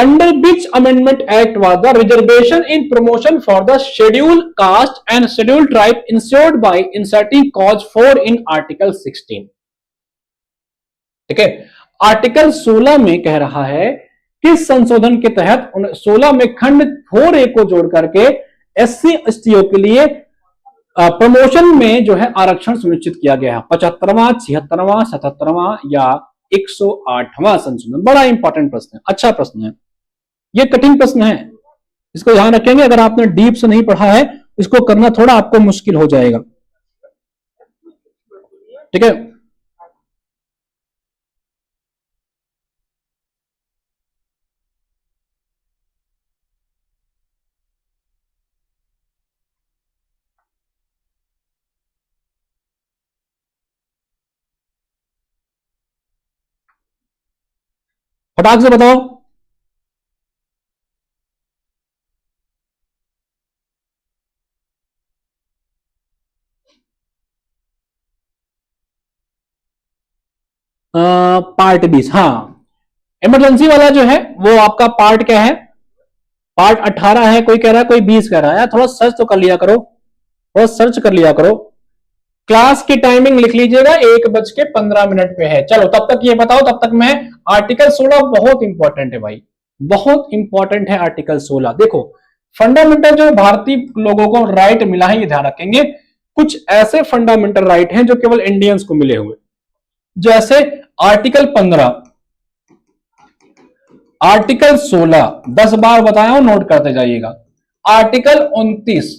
Under which amendment act was the reservation in promotion for the schedule caste and schedule tribe insured bye inserting cause 4 in article 16। ठीक है, article 16 में कह रहा है किस संशोधन के तहत 16 में खंड 4A को जोड़ करके SC STO के लिए प्रमोशन में जो है आरक्षण सुनिश्चित किया गया है। 75वां, 76वां, 77वां या 108वां संशोधन। बड़ा इंपॉर्टेंट प्रश्न है, अच्छा प्रश्न है, ये कठिन प्रश्न है, इसको ध्यान रखेंगे। अगर आपने डीप से नहीं पढ़ा है, इसको करना थोड़ा आपको मुश्किल हो जाएगा। ठीक है, फटाक से बताओ। पार्ट 20, हाँ, इमरजेंसी वाला जो है वो आपका पार्ट क्या है? पार्ट 18 है, कोई कह रहा है, कोई 20 कह रहा है। थोड़ा सर्च तो कर लिया करो, थोड़ा सर्च कर लिया करो। क्लास की टाइमिंग लिख लीजिएगा, 1:15 पे है। चलो तब तक ये बताओ, तब तक मैं आर्टिकल 16 बहुत इंपॉर्टेंट है भाई, बहुत इंपॉर्टेंट है आर्टिकल 16। देखो, फंडामेंटल जो भारतीय लोगों को राइट मिला है, ये ध्यान रखेंगे। कुछ ऐसे फंडामेंटल राइट हैं जो केवल इंडियंस को मिले हुए, जैसे आर्टिकल 15, आर्टिकल 16, 10 बार बताया हूं, नोट करते जाइएगा। आर्टिकल 29,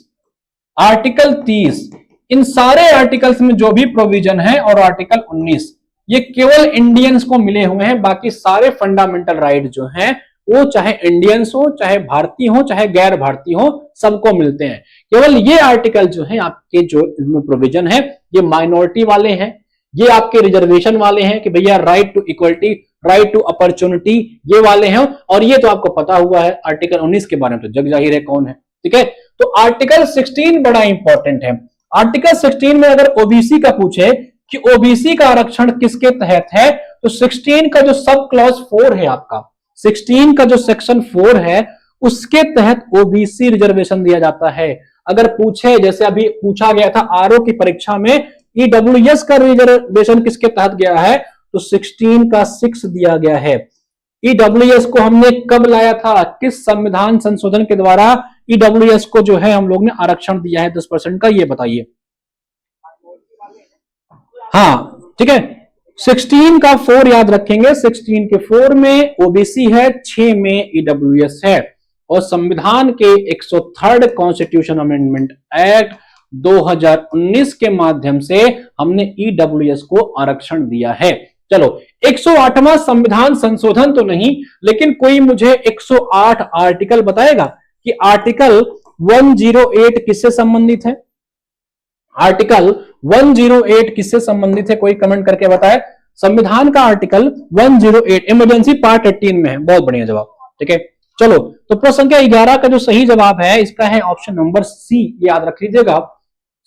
आर्टिकल 30, इन सारे आर्टिकल्स में जो भी प्रोविजन है, और आर्टिकल 19, ये केवल इंडियंस को मिले हुए हैं। बाकी सारे फंडामेंटल राइट जो हैं वो चाहे इंडियंस हो, चाहे भारतीय हो, चाहे गैर भारतीय हो, सबको मिलते हैं। केवल ये आर्टिकल जो है आपके, जो इसमें प्रोविजन है, ये माइनॉरिटी वाले हैं, ये आपके रिजर्वेशन वाले हैं कि भैया right to equality, right to opportunity, ये वाले हैं। और ये तो आपको पता हुआ है, आर्टिकल 19 के बारे में तो जग जाहिर है कौन है। ठीक है, तो आर्टिकल 16 बड़ा इंपॉर्टेंट है। आर्टिकल 16 में अगर ओबीसी का पूछे कि ओबीसी का आरक्षण किसके तहत है, तो 16 का जो सब क्लॉज 4 है आपका, 16 का जो सेक्शन 4 है, उसके तहत ओबीसी रिजर्वेशन दिया जाता है। अगर पूछे, जैसे अभी पूछा गया था आरओ की परीक्षा में, ईडब्ल्यूएस का रिजर्वेशन किसके तहत गया है, तो 16 का 6 दिया गया है। ईडब्ल्यूएस को हमने कब लाया था, किस संविधान संशोधन के द्वारा ईडब्ल्यूएस को जो है हम लोग ने आरक्षण दिया है 10% का, ये बताइए। हाँ, ठीक है, 16 का 4 याद रखेंगे। 16 के 4 में ओबीसी है, 6 में ईडब्ल्यूएस है, और संविधान के 103rd कॉन्स्टिट्यूशन अमेंडमेंट एक्ट 2019 के माध्यम से हमने ईडब्ल्यूएस को आरक्षण दिया है। चलो, 108वां संविधान संशोधन तो नहीं, लेकिन कोई मुझे 108 आर्टिकल बताएगा कि आर्टिकल 108 किससे संबंधित है? आर्टिकल 108 किससे संबंधित है, कोई कमेंट करके बताए। संविधान का आर्टिकल 108 इमरजेंसी पार्ट 18 में है। बहुत बढ़िया जवाब। ठीक है, चलो, तो प्रश्न संख्या 11 का जो सही जवाब है इसका है ऑप्शन नंबर सी, याद रख लीजिएगा।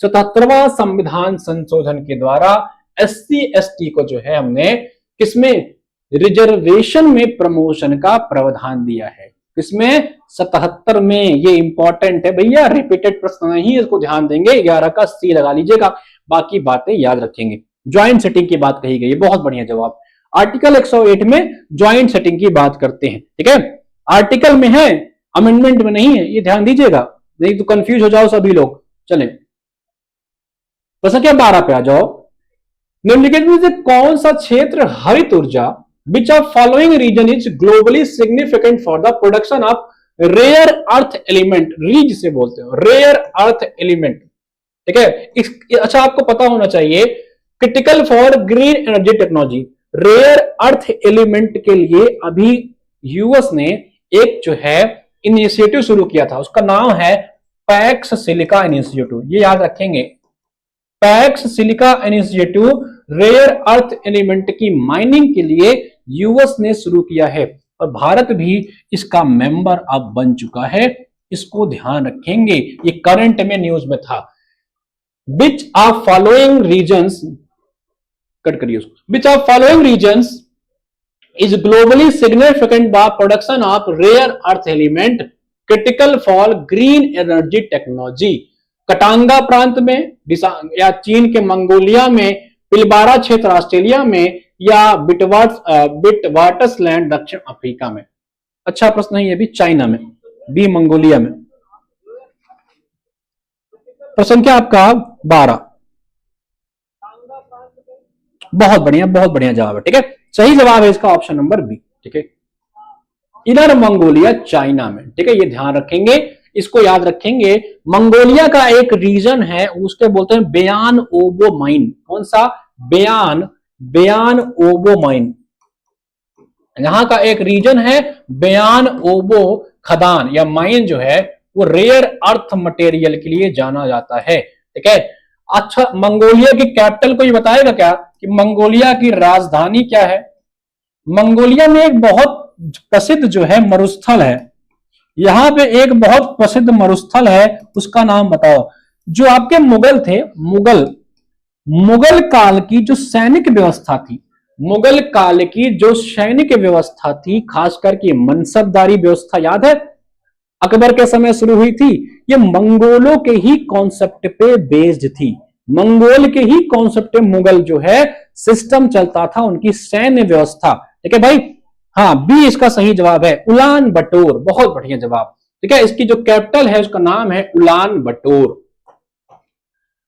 77वां संविधान संशोधन के द्वारा SC ST को जो है हमने किसमें, रिजर्वेशन में प्रमोशन का प्रावधान दिया है। किसमें, 77 में। ये इंपॉर्टेंट है भैया, रिपीटेड प्रश्न नहीं, इसको ध्यान देंगे। 11 का सी लगा लीजिएगा, बाकी बातें याद रखेंगे। ज्वाइंट सेटिंग की बात कही गई, बहुत बढ़िया जवाब। आर्टिकल 108 में ज्वाइंट सेटिंग की बात करते हैं। ठीक है, आर्टिकल में है, अमेंडमेंट में नहीं है, ये ध्यान दीजिएगा, नहीं तो कंफ्यूज हो जाओ सभी लोग। चले प्रश्न क्या 12 पे आ जाओ। निम्नलिखित में से कौन सा क्षेत्र हरित ऊर्जा, which of following region is globally significant for the production of rare earth element, रीज से बोलते हो, रेयर अर्थ एलिमेंट। ठीक है, अच्छा आपको पता होना चाहिए, critical for green energy technology, rare earth element के लिए अभी यूएस ने एक जो है इनिशिएटिव शुरू किया था, उसका नाम है पैक्स सिलिका इनिशिएटिव। ये याद रखेंगे, Pax Silica initiative rare earth element की माइनिंग के लिए यूएस ने शुरू किया है, और भारत भी इसका मेंबर अब बन चुका है। इसको ध्यान रखेंगे, ये करंट में न्यूज में था। Which of following reasons, cut करिए उसको, which of following reasons is globally significant by production of rare earth element critical for green energy technology. Katanga प्रांत में या चीन के मंगोलिया में, पिलबारा क्षेत्र ऑस्ट्रेलिया में, या बिटवाटसलैंड दक्षिण अफ्रीका में। अच्छा प्रश्न है ये भी, चाइना में, बी मंगोलिया में। प्रश्न क्या आपका 12। बहुत बढ़िया जवाब है। ठीक है, सही जवाब है इसका ऑप्शन नंबर बी। ठीक है, इनर मंगोलिया चाइना में। ठीक है, ये ध्यान रखेंगे, इसको याद रखेंगे। मंगोलिया का एक रीजन है, उसके बोलते हैं बेयान ओबो माइन। कौन सा? बेयान ओबो माइन। यहां का एक रीजन है बेयान ओबो खदान या माइन जो है वो रेयर अर्थ मटेरियल के लिए जाना जाता है। ठीक है, अच्छा मंगोलिया की कैपिटल कोई बताएगा क्या कि मंगोलिया की राजधानी क्या है? मंगोलिया में एक बहुत प्रसिद्ध जो है मरुस्थल है, यहां पे एक बहुत प्रसिद्ध मरुस्थल है, उसका नाम बताओ। जो आपके मुगल थे, मुगल काल की जो सैनिक व्यवस्था थी, मुगल काल की जो सैनिक व्यवस्था थी, खास करके मनसबदारी व्यवस्था, याद है अकबर के समय शुरू हुई थी, ये मंगोलों के ही कॉन्सेप्ट पे बेस्ड थी। मंगोल के ही कॉन्सेप्ट पे मुगल जो है सिस्टम चलता था, उनकी सैन्य व्यवस्था। ठीक है भाई, हाँ बी इसका सही जवाब है, उलान बटोर। बहुत बढ़िया जवाब। ठीक है, इसकी जो कैपिटल है उसका नाम है उलान बटोर।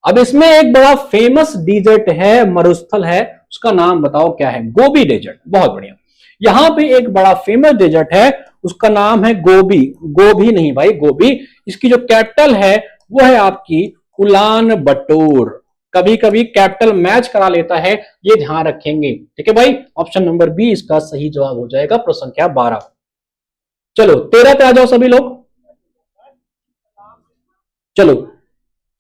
अब इसमें एक बड़ा फेमस डिजर्ट है, मरुस्थल है, उसका नाम बताओ क्या है? Gobi desert. बहुत बढ़िया। यहां पे एक बड़ा फेमस डेजर्ट है, उसका नाम है गोबी। गोभी नहीं भाई, गोबी। इसकी जो कैपिटल है वो है आपकी उलान बटोर। कभी कभी कैपिटल मैच करा लेता है, ये ध्यान रखेंगे। ठीक है भाई, ऑप्शन नंबर बी इसका सही जवाब हो जाएगा, प्रश्न संख्या 12। चलो 13 पे आ जाओ सभी लोग। चलो,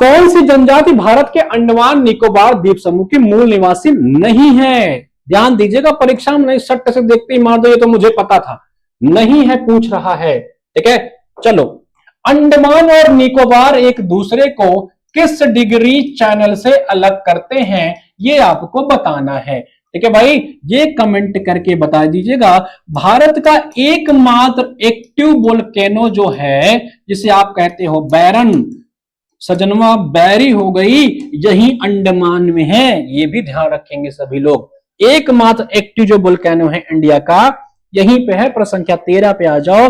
कौन सी जनजाति भारत के अंडमान निकोबार द्वीप समूह की मूल निवासी नहीं है? ध्यान दीजिएगा, परीक्षा में नहीं सट से देखते ही मार दो ये तो मुझे पता था, नहीं है पूछ रहा है। ठीक है, चलो, अंडमान और निकोबार एक दूसरे को किस डिग्री चैनल से अलग करते हैं, ये आपको बताना है। ठीक है भाई, ये कमेंट करके बता दीजिएगा। भारत का एकमात्र एक्टिव वोल्केनो जो है, जिसे आप कहते हो बैरन, सजनवा बैरी हो गई, यही अंडमान में है, ये भी ध्यान रखेंगे सभी लोग। एकमात्र एक्टिव जो वोल्केनो है इंडिया का, यहीं पे है। प्रश्न संख्या 13 पे आ जाओ।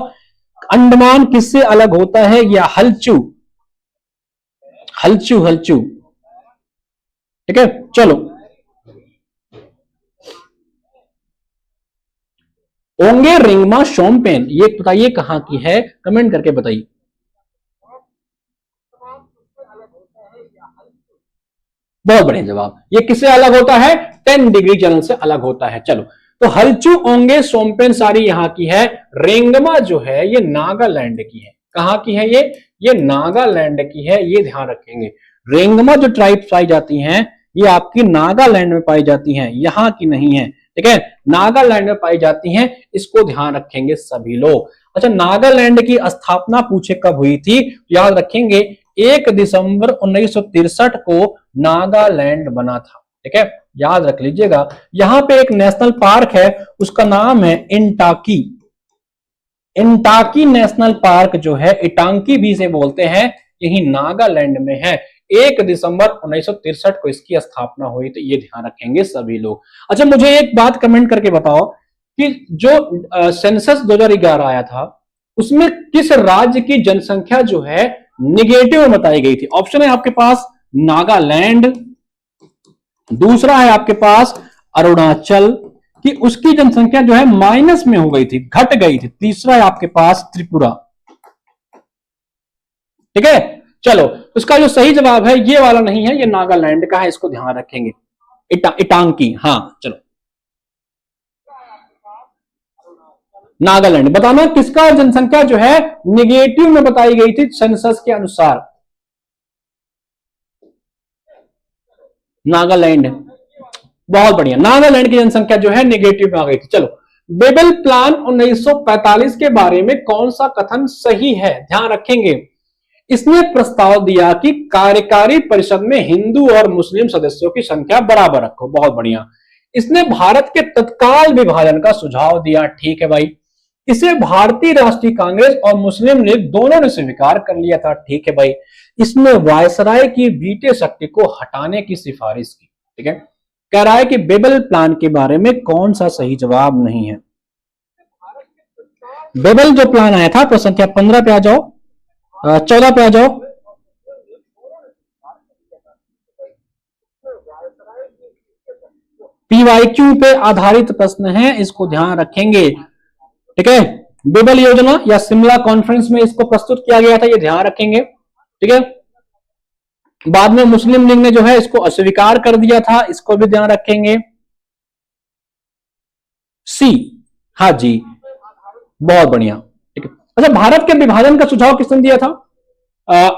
अंडमान किससे अलग होता है? या हलचू। ठीक है, चलो, ओंगे रिंगमा शोम्पेन, ये बताइए कहां की है, कमेंट करके बताइए। बहुत बढ़िया जवाब। ये किससे अलग होता है? 10 डिग्री चैनल से अलग होता है। चलो, तो हलचू, ओंगे, सोमपेन सारी यहां की है। रेंगमा जो है ये नागालैंड की है। कहां की है ये नागालैंड की है, ये ध्यान रखेंगे। रेंगमा जो ट्राइब पाई जाती हैं ये आपकी नागालैंड में पाई जाती हैं, यहां की नहीं है। ठीक है, नागालैंड में पाई जाती हैं, इसको ध्यान रखेंगे सभी लोग। अच्छा, नागालैंड की स्थापना पूछे कब हुई थी, याद रखेंगे 1 दिसंबर 1963 को नागालैंड बना था। ठीक है, याद रख लीजिएगा। यहां पे एक नेशनल पार्क है, उसका नाम है इंटाकी। इंटाकी नेशनल पार्क जो है, इटांकी भी से बोलते हैं, यही नागालैंड में है। 1 दिसंबर 1963 को इसकी स्थापना हुई, तो ये ध्यान रखेंगे सभी लोग। अच्छा, मुझे एक बात कमेंट करके बताओ कि जो सेंसस 2011 आया था, उसमें किस राज्य की जनसंख्या जो है निगेटिव में बताई गई थी? ऑप्शन है आपके पास नागालैंड, दूसरा है आपके पास अरुणाचल कि उसकी जनसंख्या जो है माइनस में हो गई थी, घट गई थी, तीसरा है आपके पास त्रिपुरा। ठीक है, चलो, उसका जो सही जवाब है ये वाला नहीं है, ये नागालैंड का है, इसको ध्यान रखेंगे। इटांकी, हाँ चलो, नागालैंड। बताना किसका जनसंख्या जो है निगेटिव में बताई गई थी सेंसस के अनुसार? नागालैंड। बहुत बढ़िया, नागालैंड की जनसंख्या जो है निगेटिव में आ गई थी। चलो, बेबल प्लान 1945 के बारे में कौन सा कथन सही है? ध्यान रखेंगे, इसने प्रस्ताव दिया कि कार्यकारी परिषद में हिंदू और मुस्लिम सदस्यों की संख्या बराबर रखो। बहुत बढ़िया। इसने भारत के तत्काल विभाजन का सुझाव दिया। ठीक है भाई। इसे भारतीय राष्ट्रीय कांग्रेस और मुस्लिम लीग दोनों ने स्वीकार कर लिया था। ठीक है भाई। इसने वायसराय की वीटो शक्ति को हटाने की सिफारिश की। ठीक है। कह रहा है कि बेबल प्लान के बारे में कौन सा सही जवाब नहीं है। बेबल जो प्लान आया था, प्रश्न संख्या 15 पे आ जाओ, 14 पे आ जाओ। पीवाईक्यू पे आधारित प्रश्न है, इसको ध्यान रखेंगे। ठीक है। बेबल योजना या शिमला कॉन्फ्रेंस में इसको प्रस्तुत किया गया था, ये ध्यान रखेंगे। ठीक है। बाद में मुस्लिम लीग ने जो है इसको अस्वीकार कर दिया था, इसको भी ध्यान रखेंगे। सी, हाँ जी, बहुत बढ़िया। ठीक है। अच्छा, भारत के विभाजन का सुझाव किसने दिया था?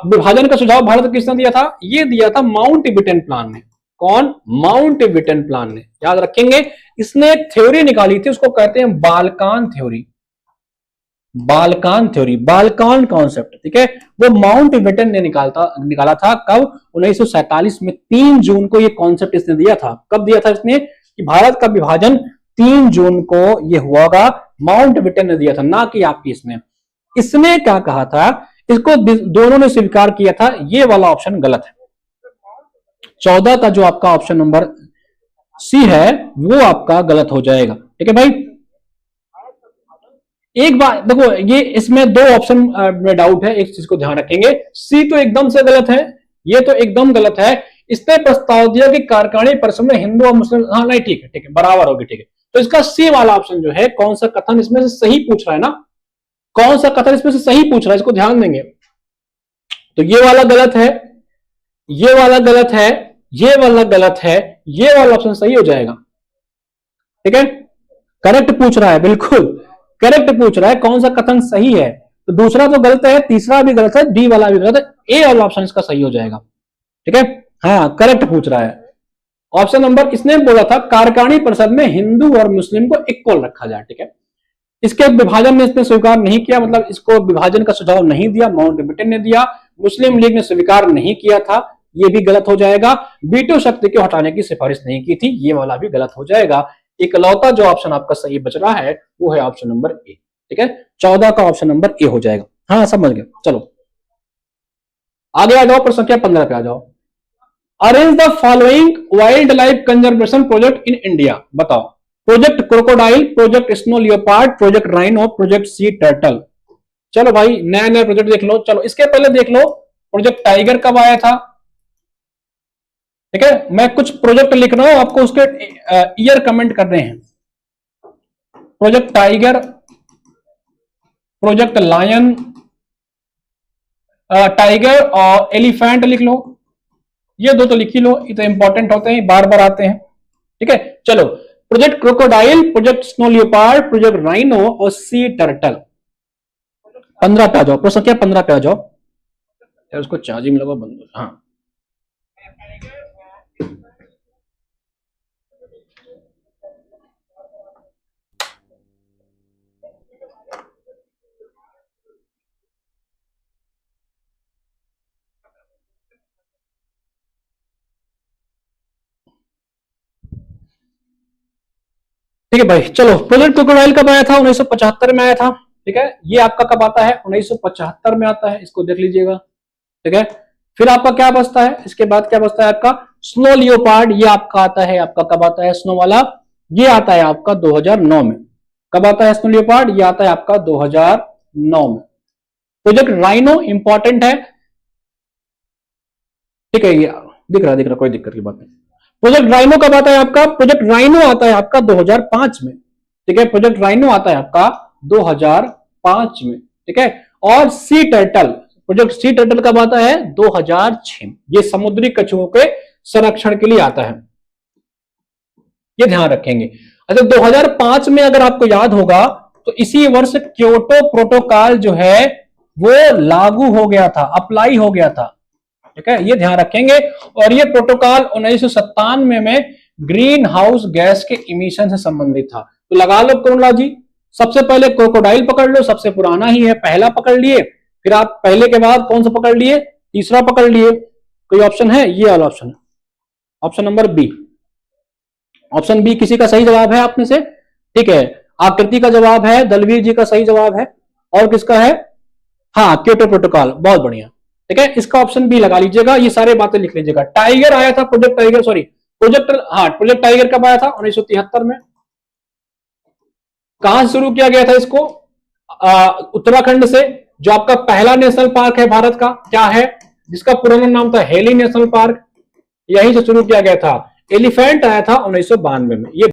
विभाजन का सुझाव भारत किसने दिया था? ये दिया था माउंटबेटन प्लान ने। कौन? माउंटबेटन प्लान ने, याद रखेंगे। इसने एक थ्योरी निकाली थी, उसको कहते हैं Balkan theory. Balkan theory, Balkan concept. ठीक है। वो माउंटबेटन ने निकाला था। कब? 1947 में 3 जून को ये कॉन्सेप्ट इसने दिया था। कब दिया था इसने? कि भारत का विभाजन 3 जून को ये हुआ, माउंटबेटन ने दिया था, ना कि आपकी इसने। इसने क्या कहा था? इसको दोनों ने स्वीकार किया था। ये वाला ऑप्शन गलत है। 14 का जो आपका ऑप्शन नंबर सी है वो आपका गलत हो जाएगा। ठीक है भाई। एक बात देखो, ये इसमें 2 ऑप्शन में डाउट है, एक चीज को ध्यान रखेंगे। सी तो एकदम से गलत है, ये तो एकदम गलत है। इसने प्रस्ताव दिया कि कार्यकारिणी परिषद में हिंदू और मुस्लिम, हाँ नहीं ठीक है, ठीक है, बराबर होगी। ठीक है। तो इसका सी वाला ऑप्शन जो है, कौन सा कथन इसमें से सही पूछ रहा है ना, कौन सा कथन इसमें से सही पूछ रहा है, इसको ध्यान देंगे। तो ये वाला गलत है, ये वाला गलत है, ये वाला गलत है, ये वाला ऑप्शन सही हो जाएगा। ठीक है। करेक्ट पूछ रहा है, बिल्कुल करेक्ट पूछ रहा है, कौन सा कथन सही है। तो दूसरा तो गलत है, तीसरा भी गलत है, डी वाला भी गलत है, ए वाला ऑप्शन इसका सही हो जाएगा। ठीक है। हाँ, करेक्ट पूछ रहा है। ऑप्शन नंबर, इसने बोला था कार्यकारिणी परिषद में हिंदू और मुस्लिम को इक्वल रखा जाए। ठीक है। इसके विभाजन ने इसने स्वीकार नहीं किया, मतलब इसको विभाजन का सुझाव नहीं दिया, माउंटबेटन ने दिया। मुस्लिम लीग ने स्वीकार नहीं किया था, ये भी गलत हो जाएगा। वीटो शक्ति को हटाने की सिफारिश नहीं की थी, ये वाला भी गलत हो जाएगा। इकलौता जो ऑप्शन आपका सही बच रहा है वो है ऑप्शन नंबर ए। ठीक है। 14 का ऑप्शन नंबर ए हो जाएगा। हाँ, समझ गए। चलो आगे आ जाओ, प्रश्न संख्या 15 पे आ जाओ। Arrange the following wild life conservation project in India. बताओ। Project crocodile, project snow leopard, project rhino, project sea turtle. चलो भाई, नया नया प्रोजेक्ट देख लो। चलो इसके पहले देख लो प्रोजेक्ट टाइगर कब आया था। ठीक है। मैं कुछ प्रोजेक्ट लिख रहा हूं, आपको उसके ईयर कमेंट कर रहे हैं। Project Tiger, Project Lion, tiger और एलिफेंट लिख लो। ये 2 तो लिख ही लो, ये तो इंपॉर्टेंट होते हैं, बार बार आते हैं। ठीक है। चलो, project crocodile, project snow leopard, project rhino और सी टर्टल। 15 पे आ जाओ, प्रश्न क्या 15 पे आ जाओ यार, उसको चार्जिंग लगा बंद। हाँ, ठीक है भाई। चलो, प्रोजेक्ट क्रोकोडाइल कब आया था? 1975 में आया था। ठीक है। ये आपका कब आता है? 1975 में आता है, इसको देख लीजिएगा। ठीक है। फिर आपका क्या बचता है? इसके बाद क्या बचता है आपका? स्नो लियोपार्ड, ये आपका आता है, आपका कब आता है स्नो वाला? ये आता है आपका 2009 में। कब आता है स्नो लियोपार्ड? ये आता है आपका 2009 में। प्रोजेक्ट राइनो इंपॉर्टेंट है। ठीक है, ये दिख रहा, कोई दिक्कत की बात नहीं। प्रोजेक्ट राइनो कब आता है आपका? प्रोजेक्ट राइनो आता है आपका 2005 में। ठीक है। प्रोजेक्ट राइनो आता है आपका 2005 में। ठीक है। और sea turtle, project sea turtle कब आता है? 2006। ये समुद्री कछुओं के संरक्षण के लिए आता है, ये ध्यान रखेंगे। अच्छा, 2005 में अगर आपको याद होगा तो इसी वर्ष क्योटो प्रोटोकॉल जो है वो लागू हो गया था, अप्लाई हो गया था। ठीक है, ये ध्यान रखेंगे। और ये प्रोटोकॉल 1997 में ग्रीन हाउस गैस के इमिशन से संबंधित था। तो लगा लो क्रोनोलॉजी, सबसे पहले क्रोकोडाइल पकड़ लो, सबसे पुराना ही है, पहला पकड़ लिए। फिर आप पहले के बाद कौन सा पकड़ लिए? तीसरा पकड़ लिए। कोई ऑप्शन है? ये वाला ऑप्शन है, option number B. Option B किसी का सही जवाब है आप में से? ठीक है, आकृति का जवाब है, दलवीर जी का सही जवाब है, और किसका है? हाँ, क्योटो प्रोटोकॉल, बहुत बढ़िया। ठीक है, इसका ऑप्शन बी लगा लीजिएगा, ये सारे बातें लिख लीजिएगा। टाइगर आया था, project tiger, sorry project tiger कब आया था? 1973 में। कहां से शुरू किया गया था इसको? उत्तराखंड से। जो आपका पहला नेशनल पार्क है भारत का, क्या है? जिसका पुराना नाम था हेली नेशनल पार्क, यहीं से शुरू किया गया था। एलिफेंट आया था 1992 में। ये